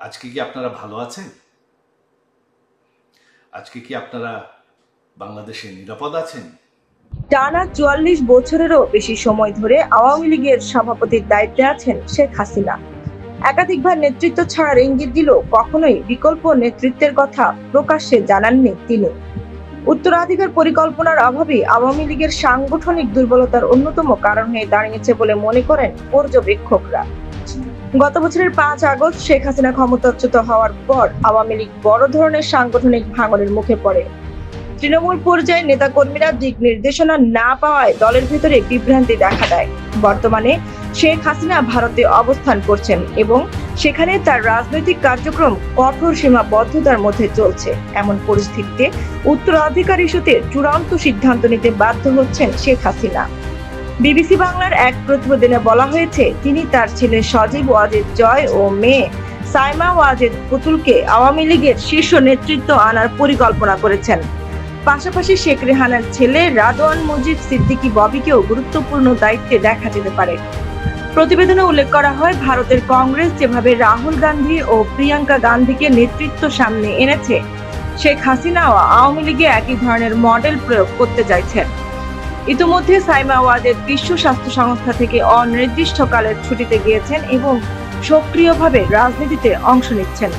আজকে কি আপনারা ভালো আছেন? আজকে কি আপনারা বাংলাদেশে নিরাপদ আছেন? টানা ৪৪ বছরেরও বেশি সময় ধরে আওয়ামী লীগের সভাপতির দায়িত্বে আছেন শেখ হাসিনা। একাধিকবার নেতৃত্ব ছাড়ার ইঙ্গিত দিলেও কখনোই বিকল্প নেতৃত্বের কথা প্রকাশ্যে জানাননি তিনি। উত্তরাধিকার পরিকল্পনার অভাবই আওয়ামী লীগের সাংগঠনিক দুর্বলতার অন্যতম কারণ হয়ে দাঁড়িয়েছে বলে মনে করেন পর্যবেক্ষকরা। গত বছরের ৫ আগস্ট শেখ হাসিনা ক্ষমতাচ্যুত হওয়ার পর আওয়ামী লীগ বড় ধরনের সাংগঠনিক ভাঙনের মুখে পড়ে। তৃণমূল পর্যায়ে নেতাকর্মীরা দিক নির্দেশনা না পাওয়ায় দলের ভেতরে বিভ্রান্তি দেখা দেয়। বর্তমানে শেখ হাসিনা ভারতে অবস্থান করছেন এবং সেখানে তার রাজনৈতিক কার্যক্রম কঠোর সীমাবদ্ধতার মধ্যে চলছে। এমন পরিস্থিতিতে উত্তরাধিকার ইস্যুতে চূড়ান্ত সিদ্ধান্ত নিতে বাধ্য হচ্ছেন শেখ হাসিনা। বিবিসি বাংলার এক প্রতিবেদনে বলা হয়েছে, তিনি তার ছেলে সজীব ওয়াজেদ জয় ও মেয়ে সাইমা ওয়াজেদ পুতুলকে আওয়ামী লীগের শীর্ষ নেতৃত্ব আনার পরিকল্পনা করেছেন। পাশাপাশি শেখ রেহানার ছেলে রাদওয়ান মুজিব সিদ্দিকী ববিকেও গুরুত্বপূর্ণ দায়িত্বে দেখা যেতে পারে। প্রতিবেদনে উল্লেখ করা হয়, ভারতের কংগ্রেস যেভাবে রাহুল গান্ধী ও প্রিয়াঙ্কা গান্ধীকে নেতৃত্ব সামনে এনেছে, শেখ হাসিনাও আওয়ামী লীগে একই ধরনের মডেল প্রয়োগ করতে চাইছেন। ইতিমধ্যে সাইমা ওয়াজেদ বিশ্ব স্বাস্থ্য সংস্থা থেকে অনির্দিষ্টকালের ছুটিতে গিয়েছেন এবং সক্রিয়ভাবে রাজনীতিতে অংশ নিচ্ছেন।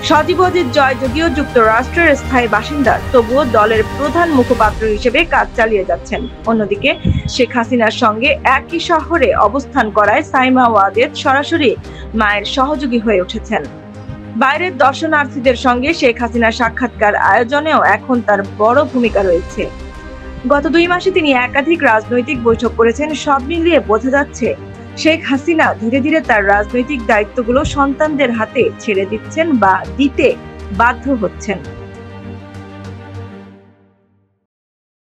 সজীব ওয়াজেদ জয় যদিও যুক্তরাষ্ট্রের স্থায়ী বাসিন্দা, তবুও দলের প্রধান মুখপাত্র হিসেবে কাজ চালিয়ে যাচ্ছেন। অন্যদিকে শেখ হাসিনার সঙ্গে একই শহরে অবস্থান করায় সাইমা ওয়াজেদ সরাসরি মায়ের সহযোগী হয়ে উঠেছেন। বাইরের দর্শনার্থীদের সঙ্গে শেখ হাসিনার সাক্ষাৎকার আয়োজনেও এখন তার বড় ভূমিকা রয়েছে। গত ২ মাসে তিনি একাধিক রাজনৈতিক বৈঠক করেছেন। সব মিলিয়ে বোঝা যাচ্ছে, শেখ হাসিনা ধীরে ধীরে তার রাজনৈতিক দায়িত্বগুলো সন্তানদের হাতে ছেড়ে দিচ্ছেন বা দিতে বাধ্য হচ্ছেন।